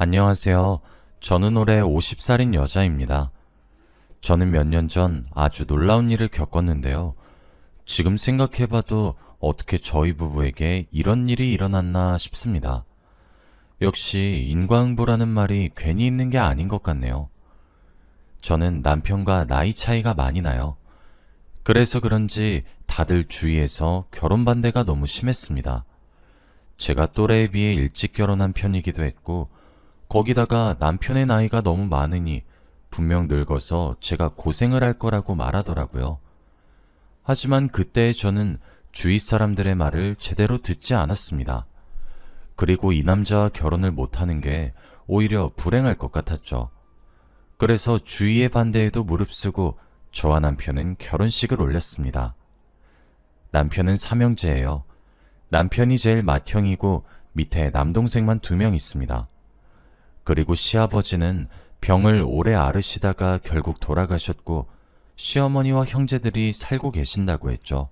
안녕하세요. 저는 올해 50살인 여자입니다. 저는 몇 년 전 아주 놀라운 일을 겪었는데요. 지금 생각해봐도 어떻게 저희 부부에게 이런 일이 일어났나 싶습니다. 역시 인과응보라는 말이 괜히 있는 게 아닌 것 같네요. 저는 남편과 나이 차이가 많이 나요. 그래서 그런지 다들 주위에서 결혼 반대가 너무 심했습니다. 제가 또래에 비해 일찍 결혼한 편이기도 했고, 거기다가 남편의 나이가 너무 많으니 분명 늙어서 제가 고생을 할 거라고 말하더라고요. 하지만 그때 저는 주위 사람들의 말을 제대로 듣지 않았습니다. 그리고 이 남자와 결혼을 못하는 게 오히려 불행할 것 같았죠. 그래서 주위의 반대에도 무릅쓰고 저와 남편은 결혼식을 올렸습니다. 남편은 삼형제예요. 남편이 제일 맏형이고 밑에 남동생만 2명 있습니다. 그리고 시아버지는 병을 오래 앓으시다가 결국 돌아가셨고 시어머니와 형제들이 살고 계신다고 했죠.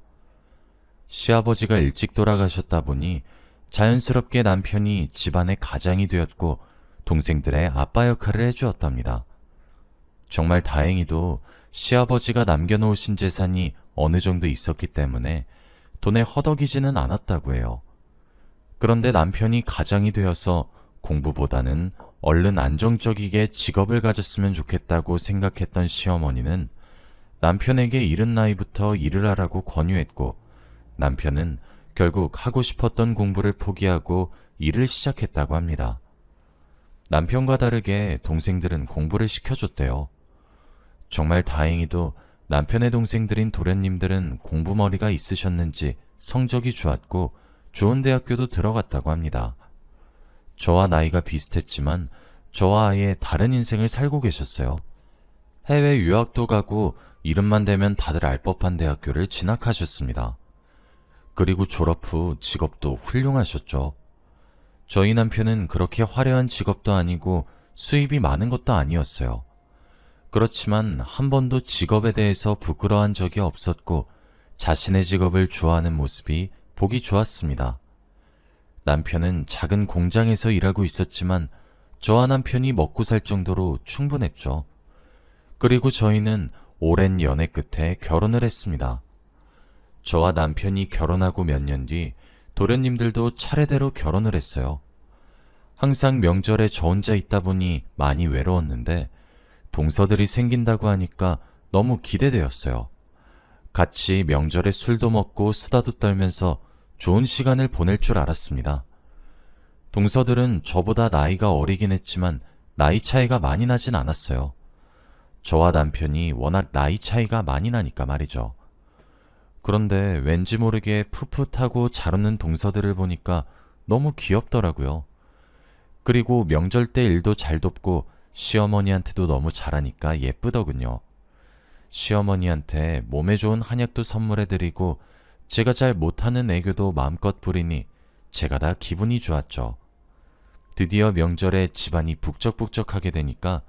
시아버지가 일찍 돌아가셨다 보니 자연스럽게 남편이 집안의 가장이 되었고 동생들의 아빠 역할을 해주었답니다. 정말 다행히도 시아버지가 남겨놓으신 재산이 어느 정도 있었기 때문에 돈에 허덕이지는 않았다고 해요. 그런데 남편이 가장이 되어서 공부보다는 얼른 안정적이게 직업을 가졌으면 좋겠다고 생각했던 시어머니는 남편에게 이른 나이부터 일을 하라고 권유했고, 남편은 결국 하고 싶었던 공부를 포기하고 일을 시작했다고 합니다. 남편과 다르게 동생들은 공부를 시켜줬대요. 정말 다행히도 남편의 동생들인 도련님들은 공부머리가 있으셨는지 성적이 좋았고 좋은 대학교도 들어갔다고 합니다. 저와 나이가 비슷했지만 저와 아예 다른 인생을 살고 계셨어요. 해외 유학도 가고 이름만 대면 다들 알 법한 대학교를 진학하셨습니다. 그리고 졸업 후 직업도 훌륭하셨죠. 저희 남편은 그렇게 화려한 직업도 아니고 수입이 많은 것도 아니었어요. 그렇지만 한 번도 직업에 대해서 부끄러워한 적이 없었고 자신의 직업을 좋아하는 모습이 보기 좋았습니다. 남편은 작은 공장에서 일하고 있었지만 저와 남편이 먹고 살 정도로 충분했죠. 그리고 저희는 오랜 연애 끝에 결혼을 했습니다. 저와 남편이 결혼하고 몇 년 뒤 도련님들도 차례대로 결혼을 했어요. 항상 명절에 저 혼자 있다 보니 많이 외로웠는데 동서들이 생긴다고 하니까 너무 기대되었어요. 같이 명절에 술도 먹고 수다도 떨면서 좋은 시간을 보낼 줄 알았습니다. 동서들은 저보다 나이가 어리긴 했지만 나이 차이가 많이 나진 않았어요. 저와 남편이 워낙 나이 차이가 많이 나니까 말이죠. 그런데 왠지 모르게 풋풋하고 잘 웃는 동서들을 보니까 너무 귀엽더라고요. 그리고 명절 때 일도 잘 돕고 시어머니한테도 너무 잘하니까 예쁘더군요. 시어머니한테 몸에 좋은 한약도 선물해드리고 제가 잘 못하는 애교도 마음껏 부리니 제가 다 기분이 좋았죠. 드디어 명절에 집안이 북적북적하게 되니까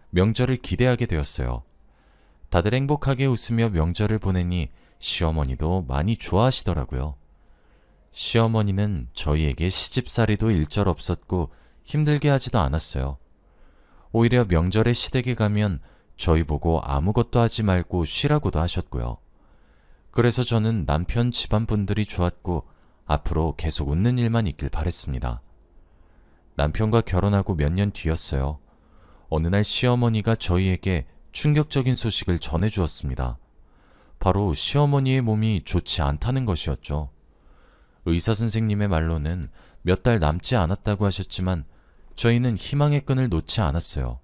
명절을 기대하게 되었어요. 다들 행복하게 웃으며 명절을 보내니 시어머니도 많이 좋아하시더라고요. 시어머니는 저희에게 시집살이도 일절 없었고 힘들게 하지도 않았어요. 오히려 명절에 시댁에 가면 저희 보고 아무것도 하지 말고 쉬라고도 하셨고요. 그래서 저는 남편 집안 분들이 좋았고 앞으로 계속 웃는 일만 있길 바랬습니다. 남편과 결혼하고 몇 년 뒤였어요. 어느 날 시어머니가 저희에게 충격적인 소식을 전해주었습니다. 바로 시어머니의 몸이 좋지 않다는 것이었죠. 의사 선생님의 말로는 몇 달 남지 않았다고 하셨지만 저희는 희망의 끈을 놓지 않았어요.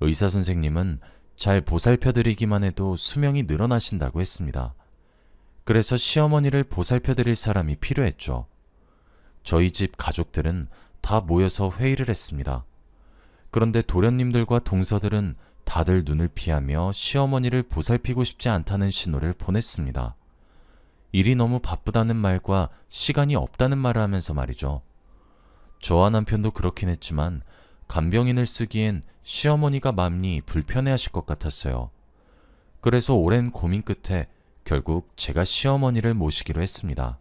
의사 선생님은 잘 보살펴드리기만 해도 수명이 늘어나신다고 했습니다. 그래서 시어머니를 보살펴드릴 사람이 필요했죠. 저희 집 가족들은 다 모여서 회의를 했습니다. 그런데 도련님들과 동서들은 다들 눈을 피하며 시어머니를 보살피고 싶지 않다는 신호를 보냈습니다. 일이 너무 바쁘다는 말과 시간이 없다는 말을 하면서 말이죠. 저와 남편도 그렇긴 했지만 간병인을 쓰기엔 시어머니가 마음이 불편해하실 것 같았어요. 그래서 오랜 고민 끝에 결국 제가 시어머니를 모시기로 했습니다.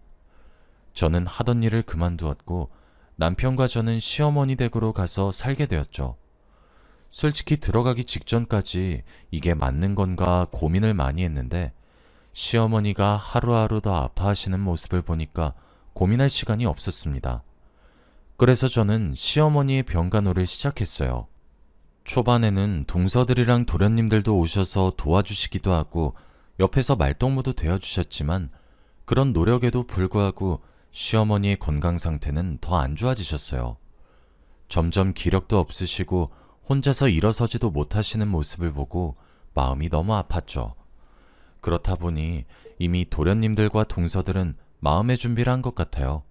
저는 하던 일을 그만두었고 남편과 저는 시어머니 댁으로 가서 살게 되었죠. 솔직히 들어가기 직전까지 이게 맞는 건가 고민을 많이 했는데 시어머니가 하루하루 더 아파하시는 모습을 보니까 고민할 시간이 없었습니다. 그래서 저는 시어머니의 병간호를 시작했어요. 초반에는 동서들이랑 도련님들도 오셔서 도와주시기도 하고 옆에서 말동무도 되어주셨지만 그런 노력에도 불구하고 시어머니의 건강 상태는 더 안 좋아지셨어요. 점점 기력도 없으시고 혼자서 일어서지도 못하시는 모습을 보고 마음이 너무 아팠죠. 그렇다 보니 이미 도련님들과 동서들은 마음의 준비를 한 것 같아요.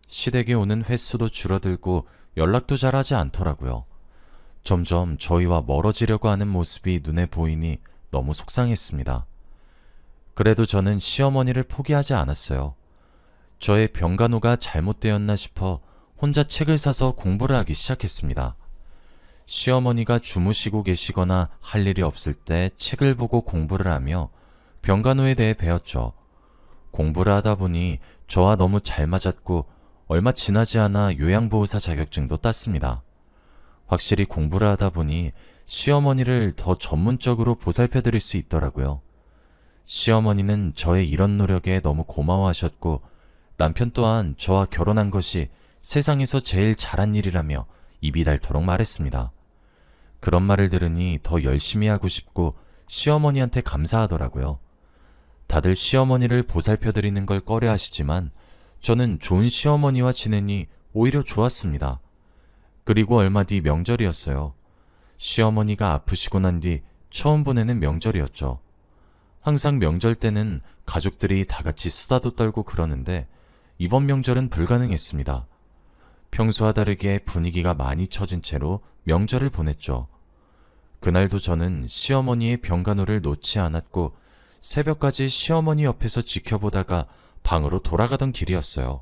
시댁에 오는 횟수도 줄어들고 연락도 잘 하지 않더라고요. 점점 저희와 멀어지려고 하는 모습이 눈에 보이니 너무 속상했습니다. 그래도 저는 시어머니를 포기하지 않았어요. 저의 병간호가 잘못되었나 싶어 혼자 책을 사서 공부를 하기 시작했습니다. 시어머니가 주무시고 계시거나 할 일이 없을 때 책을 보고 공부를 하며 병간호에 대해 배웠죠. 공부를 하다 보니 저와 너무 잘 맞았고 얼마 지나지 않아 요양보호사 자격증도 땄습니다. 확실히 공부를 하다 보니 시어머니를 더 전문적으로 보살펴드릴 수 있더라고요. 시어머니는 저의 이런 노력에 너무 고마워하셨고 남편 또한 저와 결혼한 것이 세상에서 제일 잘한 일이라며 입이 닳도록 말했습니다. 그런 말을 들으니 더 열심히 하고 싶고 시어머니한테 감사하더라고요. 다들 시어머니를 보살펴드리는 걸 꺼려하시지만 저는 좋은 시어머니와 지내니 오히려 좋았습니다. 그리고 얼마 뒤 명절이었어요. 시어머니가 아프시고 난 뒤 처음 보내는 명절이었죠. 항상 명절 때는 가족들이 다 같이 수다도 떨고 그러는데 이번 명절은 불가능했습니다. 평소와 다르게 분위기가 많이 처진 채로 명절을 보냈죠. 그날도 저는 시어머니의 병간호를 놓지 않았고 새벽까지 시어머니 옆에서 지켜보다가 방으로 돌아가던 길이었어요.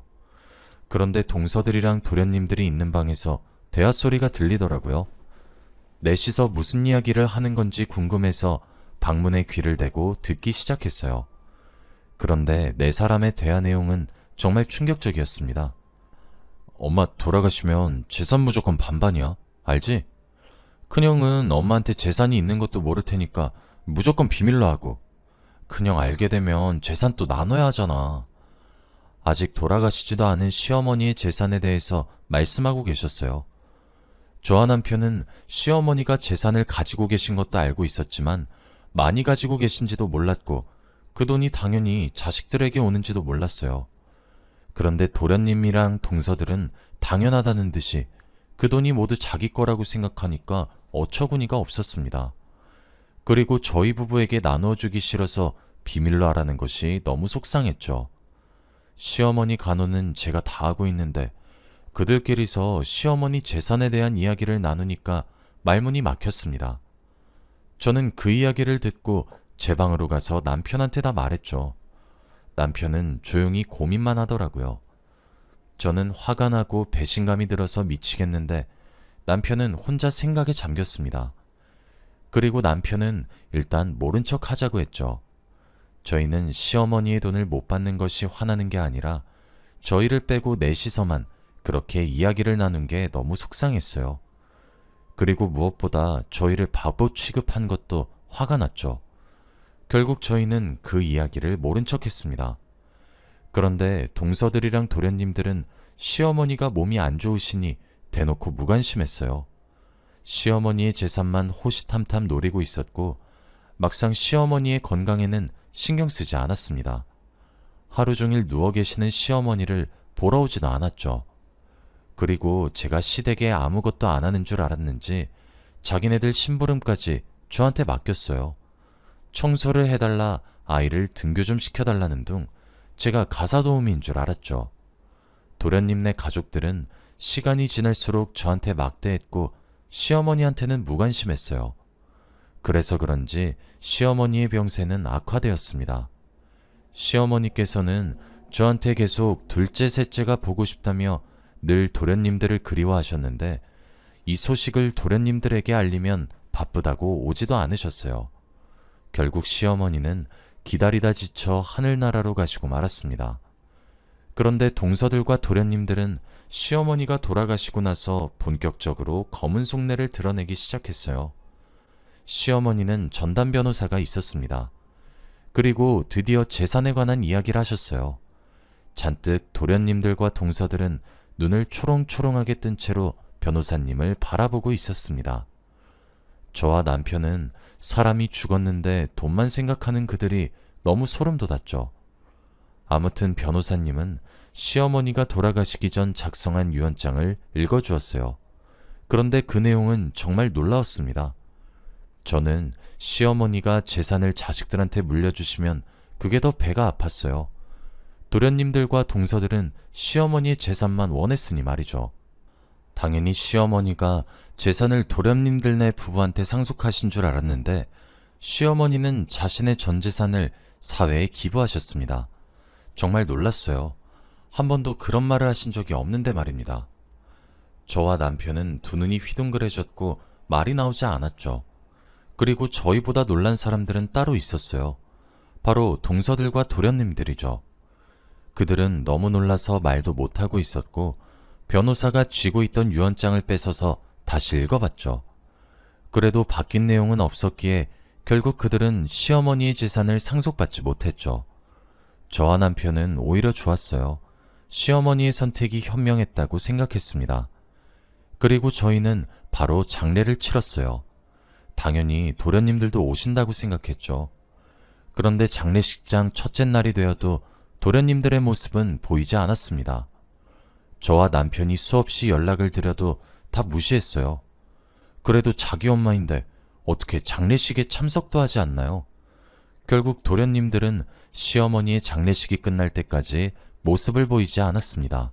그런데 동서들이랑 도련님들이 있는 방에서 대화 소리가 들리더라고요. 넷이서 무슨 이야기를 하는 건지 궁금해서 방문에 귀를 대고 듣기 시작했어요. 그런데 네 사람의 대화 내용은 정말 충격적이었습니다. 엄마 돌아가시면 재산 무조건 반반이야. 알지? 큰형은 엄마한테 재산이 있는 것도 모를 테니까 무조건 비밀로 하고 큰형 알게 되면 재산 또 나눠야 하잖아. 아직 돌아가시지도 않은 시어머니의 재산에 대해서 말씀하고 계셨어요. 저와 남편은 시어머니가 재산을 가지고 계신 것도 알고 있었지만 많이 가지고 계신지도 몰랐고 그 돈이 당연히 자식들에게 오는지도 몰랐어요. 그런데 도련님이랑 동서들은 당연하다는 듯이 그 돈이 모두 자기 거라고 생각하니까 어처구니가 없었습니다. 그리고 저희 부부에게 나눠주기 싫어서 비밀로 하라는 것이 너무 속상했죠. 시어머니 간호는 제가 다 하고 있는데 그들끼리서 시어머니 재산에 대한 이야기를 나누니까 말문이 막혔습니다. 저는 그 이야기를 듣고 제 방으로 가서 남편한테 다 말했죠. 남편은 조용히 고민만 하더라고요. 저는 화가 나고 배신감이 들어서 미치겠는데 남편은 혼자 생각에 잠겼습니다. 그리고 남편은 일단 모른 척 하자고 했죠. 저희는 시어머니의 돈을 못 받는 것이 화나는 게 아니라 저희를 빼고 넷이서만 그렇게 이야기를 나눈 게 너무 속상했어요. 그리고 무엇보다 저희를 바보 취급한 것도 화가 났죠. 결국 저희는 그 이야기를 모른 척 했습니다. 그런데 동서들이랑 도련님들은 시어머니가 몸이 안 좋으시니 대놓고 무관심했어요. 시어머니의 재산만 호시탐탐 노리고 있었고 막상 시어머니의 건강에는 신경 쓰지 않았습니다. 하루 종일 누워 계시는 시어머니를 보러 오지도 않았죠. 그리고 제가 시댁에 아무것도 안 하는 줄 알았는지 자기네들 심부름까지 저한테 맡겼어요. 청소를 해달라, 아이를 등교 좀 시켜달라는 둥 제가 가사도우미인 줄 알았죠. 도련님네 가족들은 시간이 지날수록 저한테 막대했고 시어머니한테는 무관심했어요. 그래서 그런지 시어머니의 병세는 악화되었습니다. 시어머니께서는 저한테 계속 둘째, 셋째가 보고 싶다며 늘 도련님들을 그리워하셨는데 이 소식을 도련님들에게 알리면 바쁘다고 오지도 않으셨어요. 결국 시어머니는 기다리다 지쳐 하늘나라로 가시고 말았습니다. 그런데 동서들과 도련님들은 시어머니가 돌아가시고 나서 본격적으로 검은 속내를 드러내기 시작했어요. 시어머니는 전담 변호사가 있었습니다. 그리고 드디어 재산에 관한 이야기를 하셨어요. 잔뜩 도련님들과 동서들은 눈을 초롱초롱하게 뜬 채로 변호사님을 바라보고 있었습니다. 저와 남편은 사람이 죽었는데 돈만 생각하는 그들이 너무 소름 돋았죠. 아무튼 변호사님은 시어머니가 돌아가시기 전 작성한 유언장을 읽어주었어요. 그런데 그 내용은 정말 놀라웠습니다. 저는 시어머니가 재산을 자식들한테 물려주시면 그게 더 배가 아팠어요. 도련님들과 동서들은 시어머니의 재산만 원했으니 말이죠. 당연히 시어머니가 재산을 도련님들네 부부한테 상속하신 줄 알았는데 시어머니는 자신의 전 재산을 사회에 기부하셨습니다. 정말 놀랐어요. 한 번도 그런 말을 하신 적이 없는데 말입니다. 저와 남편은 두 눈이 휘둥그레졌고 말이 나오지 않았죠. 그리고 저희보다 놀란 사람들은 따로 있었어요. 바로 동서들과 도련님들이죠. 그들은 너무 놀라서 말도 못하고 있었고 변호사가 쥐고 있던 유언장을 뺏어서 다시 읽어봤죠. 그래도 바뀐 내용은 없었기에 결국 그들은 시어머니의 재산을 상속받지 못했죠. 저와 남편은 오히려 좋았어요. 시어머니의 선택이 현명했다고 생각했습니다. 그리고 저희는 바로 장례를 치렀어요. 당연히 도련님들도 오신다고 생각했죠. 그런데 장례식장 첫째 날이 되어도 도련님들의 모습은 보이지 않았습니다. 저와 남편이 수없이 연락을 드려도 다 무시했어요. 그래도 자기 엄마인데 어떻게 장례식에 참석도 하지 않나요? 결국 도련님들은 시어머니의 장례식이 끝날 때까지 모습을 보이지 않았습니다.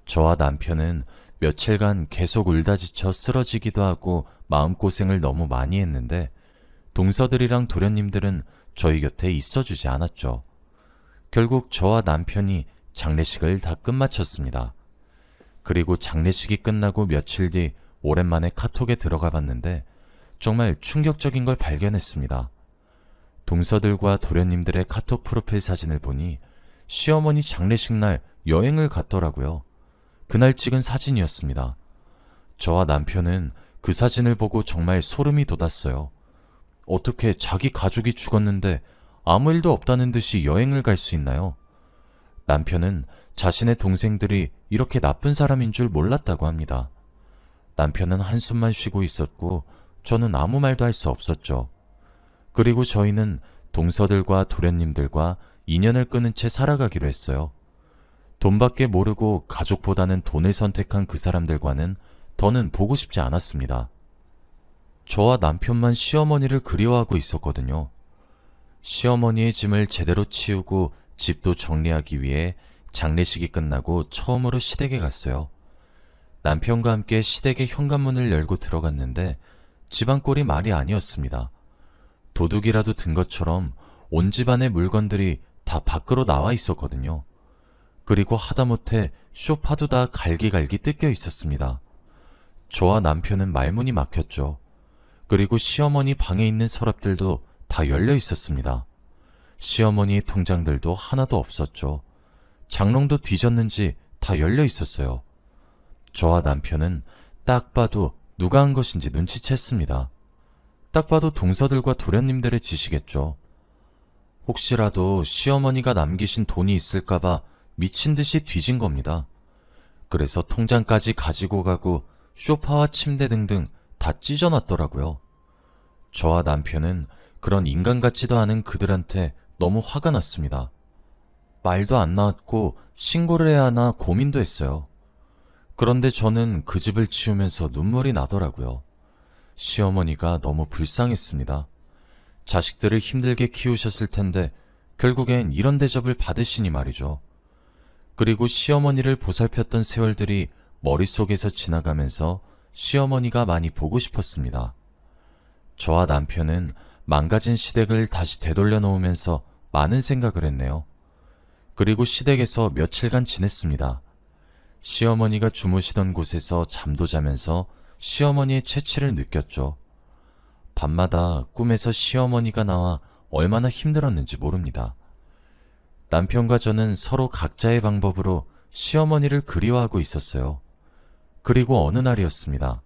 저와 남편은 며칠간 계속 울다 지쳐 쓰러지기도 하고 마음고생을 너무 많이 했는데 동서들이랑 도련님들은 저희 곁에 있어주지 않았죠. 결국 저와 남편이 장례식을 다 끝마쳤습니다. 그리고 장례식이 끝나고 며칠 뒤 오랜만에 카톡에 들어가 봤는데 정말 충격적인 걸 발견했습니다. 동서들과 도련님들의 카톡 프로필 사진을 보니 시어머니 장례식 날 여행을 갔더라고요. 그날 찍은 사진이었습니다. 저와 남편은 그 사진을 보고 정말 소름이 돋았어요. 어떻게 자기 가족이 죽었는데 아무 일도 없다는 듯이 여행을 갈 수 있나요? 남편은 자신의 동생들이 이렇게 나쁜 사람인 줄 몰랐다고 합니다. 남편은 한숨만 쉬고 있었고 저는 아무 말도 할 수 없었죠. 그리고 저희는 동서들과 도련님들과 인연을 끊은 채 살아가기로 했어요. 돈밖에 모르고 가족보다는 돈을 선택한 그 사람들과는 더는 보고 싶지 않았습니다. 저와 남편만 시어머니를 그리워하고 있었거든요. 시어머니의 짐을 제대로 치우고 집도 정리하기 위해 장례식이 끝나고 처음으로 시댁에 갔어요. 남편과 함께 시댁의 현관문을 열고 들어갔는데 집안 꼴이 말이 아니었습니다. 도둑이라도 든 것처럼 온 집안의 물건들이 다 밖으로 나와 있었거든요. 그리고 하다못해 소파도 다 갈기갈기 뜯겨 있었습니다. 저와 남편은 말문이 막혔죠. 그리고 시어머니 방에 있는 서랍들도 다 열려 있었습니다. 시어머니의 통장들도 하나도 없었죠. 장롱도 뒤졌는지 다 열려 있었어요. 저와 남편은 딱 봐도 누가 한 것인지 눈치챘습니다. 딱 봐도 동서들과 도련님들의 짓이겠죠. 혹시라도 시어머니가 남기신 돈이 있을까봐 미친 듯이 뒤진 겁니다. 그래서 통장까지 가지고 가고 소파와 침대 등등 다 찢어놨더라고요. 저와 남편은 그런 인간 같지도 않은 그들한테 너무 화가 났습니다. 말도 안 나왔고 신고를 해야 하나 고민도 했어요. 그런데 저는 그 집을 치우면서 눈물이 나더라고요. 시어머니가 너무 불쌍했습니다. 자식들을 힘들게 키우셨을 텐데 결국엔 이런 대접을 받으시니 말이죠. 그리고 시어머니를 보살폈던 세월들이 머릿속에서 지나가면서 시어머니가 많이 보고 싶었습니다. 저와 남편은 망가진 시댁을 다시 되돌려 놓으면서 많은 생각을 했네요. 그리고 시댁에서 며칠간 지냈습니다. 시어머니가 주무시던 곳에서 잠도 자면서 시어머니의 채취를 느꼈죠. 밤마다 꿈에서 시어머니가 나와 얼마나 힘들었는지 모릅니다. 남편과 저는 서로 각자의 방법으로 시어머니를 그리워하고 있었어요. 그리고 어느 날이었습니다.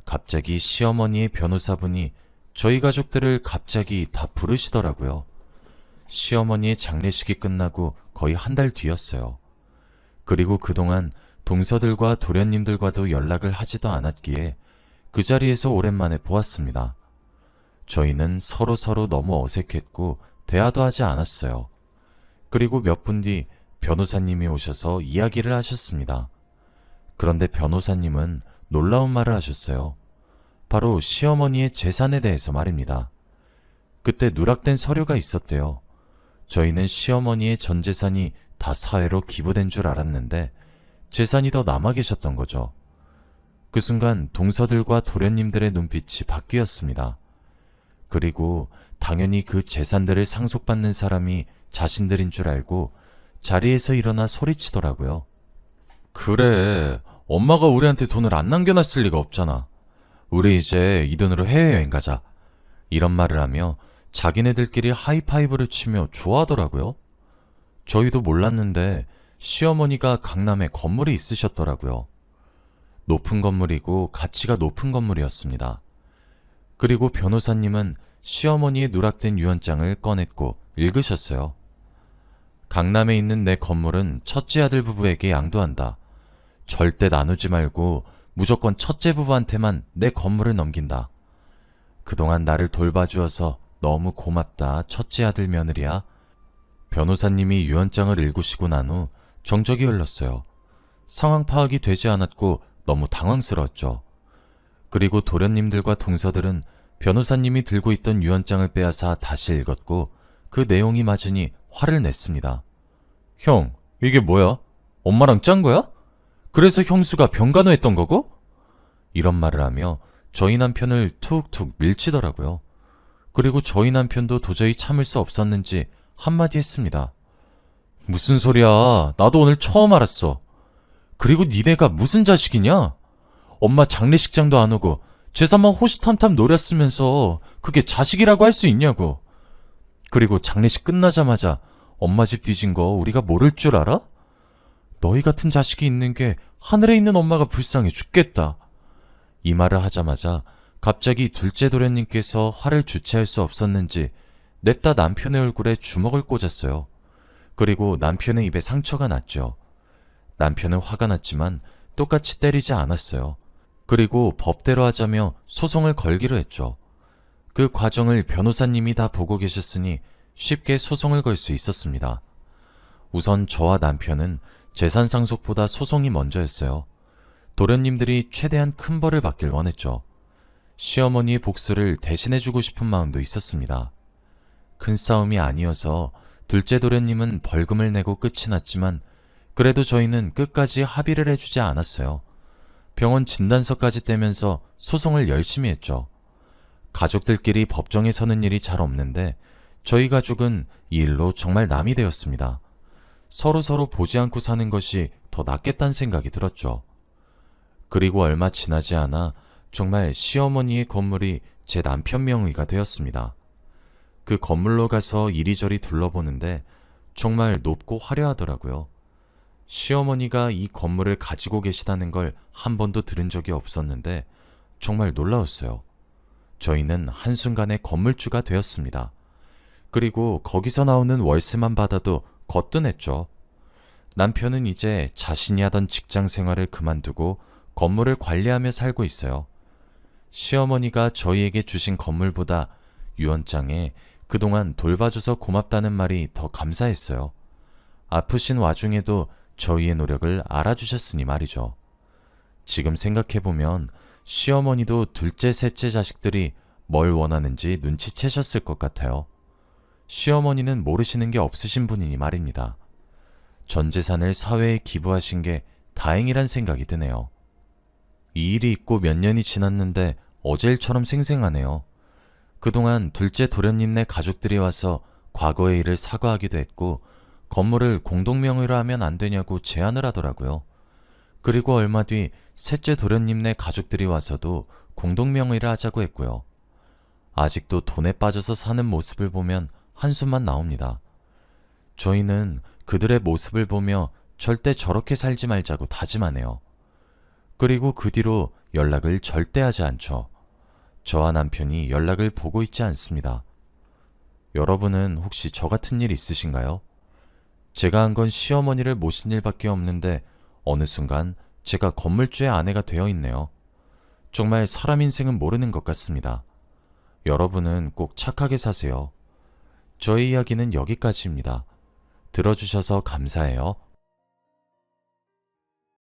갑자기 시어머니의 변호사분이 저희 가족들을 갑자기 다 부르시더라고요. 시어머니의 장례식이 끝나고 거의 한 달 뒤였어요. 그리고 그동안 동서들과 도련님들과도 연락을 하지도 않았기에 그 자리에서 오랜만에 보았습니다. 저희는 서로 너무 어색했고 대화도 하지 않았어요. 그리고 몇 분 뒤 변호사님이 오셔서 이야기를 하셨습니다. 그런데 변호사님은 놀라운 말을 하셨어요. 바로 시어머니의 재산에 대해서 말입니다. 그때 누락된 서류가 있었대요. 저희는 시어머니의 전 재산이 다 사회로 기부된 줄 알았는데 재산이 더 남아 계셨던 거죠. 그 순간 동서들과 도련님들의 눈빛이 바뀌었습니다. 그리고 당연히 그 재산들을 상속받는 사람이 자신들인 줄 알고 자리에서 일어나 소리치더라고요. 그래, 엄마가 우리한테 돈을 안 남겨놨을 리가 없잖아. 우리 이제 이 돈으로 해외여행 가자. 이런 말을 하며 자기네들끼리 하이파이브를 치며 좋아하더라고요. 저희도 몰랐는데 시어머니가 강남에 건물이 있으셨더라고요. 높은 건물이고 가치가 높은 건물이었습니다. 그리고 변호사님은 시어머니의 누락된 유언장을 꺼냈고 읽으셨어요. 강남에 있는 내 건물은 첫째 아들 부부에게 양도한다. 절대 나누지 말고 무조건 첫째 부부한테만 내 건물을 넘긴다. 그동안 나를 돌봐주어서 너무 고맙다, 첫째 아들 며느리야. 변호사님이 유언장을 읽으시고 난 후 정적이 흘렀어요. 상황 파악이 되지 않았고 너무 당황스러웠죠. 그리고 도련님들과 동서들은 변호사님이 들고 있던 유언장을 빼앗아 다시 읽었고 그 내용이 맞으니 화를 냈습니다. 형, 이게 뭐야? 엄마랑 짠 거야? 그래서 형수가 병간호했던 거고? 이런 말을 하며 저희 남편을 툭툭 밀치더라고요. 그리고 저희 남편도 도저히 참을 수 없었는지 한마디 했습니다. 무슨 소리야? 나도 오늘 처음 알았어. 그리고 니네가 무슨 자식이냐? 엄마 장례식장도 안 오고 재산만 호시탐탐 노렸으면서 그게 자식이라고 할 수 있냐고. 그리고 장례식 끝나자마자 엄마 집 뒤진 거 우리가 모를 줄 알아? 너희 같은 자식이 있는 게 하늘에 있는 엄마가 불쌍해 죽겠다. 이 말을 하자마자 갑자기 둘째 도련님께서 화를 주체할 수 없었는지 냅다 남편의 얼굴에 주먹을 꽂았어요. 그리고 남편의 입에 상처가 났죠. 남편은 화가 났지만 똑같이 때리지 않았어요. 그리고 법대로 하자며 소송을 걸기로 했죠. 그 과정을 변호사님이 다 보고 계셨으니 쉽게 소송을 걸 수 있었습니다. 우선 저와 남편은 재산 상속보다 소송이 먼저였어요. 도련님들이 최대한 큰 벌을 받길 원했죠. 시어머니의 복수를 대신해주고 싶은 마음도 있었습니다. 큰 싸움이 아니어서 둘째 도련님은 벌금을 내고 끝이 났지만 그래도 저희는 끝까지 합의를 해주지 않았어요. 병원 진단서까지 떼면서 소송을 열심히 했죠. 가족들끼리 법정에 서는 일이 잘 없는데 저희 가족은 이 일로 정말 남이 되었습니다. 서로 보지 않고 사는 것이 더 낫겠다는 생각이 들었죠. 그리고 얼마 지나지 않아 정말 시어머니의 건물이 제 남편 명의가 되었습니다. 그 건물로 가서 이리저리 둘러보는데 정말 높고 화려하더라고요. 시어머니가 이 건물을 가지고 계시다는 걸 한 번도 들은 적이 없었는데 정말 놀라웠어요. 저희는 한순간에 건물주가 되었습니다. 그리고 거기서 나오는 월세만 받아도 거뜬했죠. 남편은 이제 자신이 하던 직장 생활을 그만두고 건물을 관리하며 살고 있어요. 시어머니가 저희에게 주신 건물보다 유언장에 그동안 돌봐줘서 고맙다는 말이 더 감사했어요. 아프신 와중에도 저희의 노력을 알아주셨으니 말이죠. 지금 생각해보면 시어머니도 둘째, 셋째 자식들이 뭘 원하는지 눈치채셨을 것 같아요. 시어머니는 모르시는 게 없으신 분이니 말입니다. 전 재산을 사회에 기부하신 게 다행이란 생각이 드네요. 이 일이 있고 몇 년이 지났는데 어제 일처럼 생생하네요. 그동안 둘째 도련님네 가족들이 와서 과거의 일을 사과하기도 했고 건물을 공동명의로 하면 안 되냐고 제안을 하더라고요. 그리고 얼마 뒤 셋째 도련님네 가족들이 와서도 공동명의를 하자고 했고요. 아직도 돈에 빠져서 사는 모습을 보면 한숨만 나옵니다. 저희는 그들의 모습을 보며 절대 저렇게 살지 말자고 다짐하네요. 그리고 그 뒤로 연락을 절대 하지 않죠. 저와 남편이 연락을 보고 있지 않습니다. 여러분은 혹시 저 같은 일 있으신가요? 제가 한 건 시어머니를 모신 일밖에 없는데 어느 순간 제가 건물주의 아내가 되어 있네요. 정말 사람 인생은 모르는 것 같습니다. 여러분은 꼭 착하게 사세요. 저의 이야기는 여기까지입니다. 들어주셔서 감사해요.